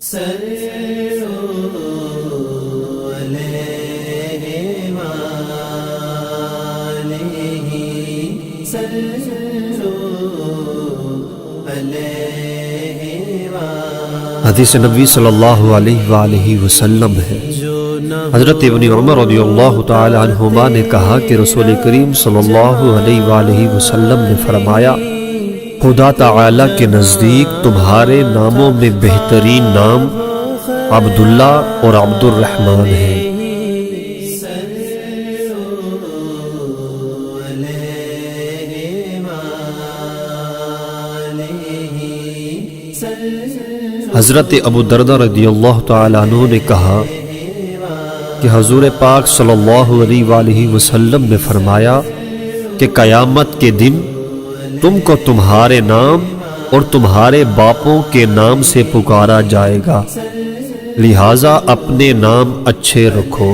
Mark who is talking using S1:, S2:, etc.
S1: حدیث نبی صلی اللہ علیہ وآلہ وسلم ہے، حضرت ابن عمر رضی اللہ تعالی عنہما نے کہا کہ رسول کریم صلی اللہ علیہ وآلہ وسلم نے فرمایا، خدا تعالی کے نزدیک تمہارے ناموں میں بہترین نام عبداللہ اور عبد الرحمن ہے۔ حضرت ابو دردہ رضی اللہ تعالیٰ عنہ نے کہا کہ حضور پاک صلی اللہ علیہ وآلہ وسلم نے فرمایا کہ قیامت کے دن تم کو تمہارے نام اور تمہارے باپوں کے نام سے پکارا جائے گا، لہٰذا اپنے نام اچھے رکھو۔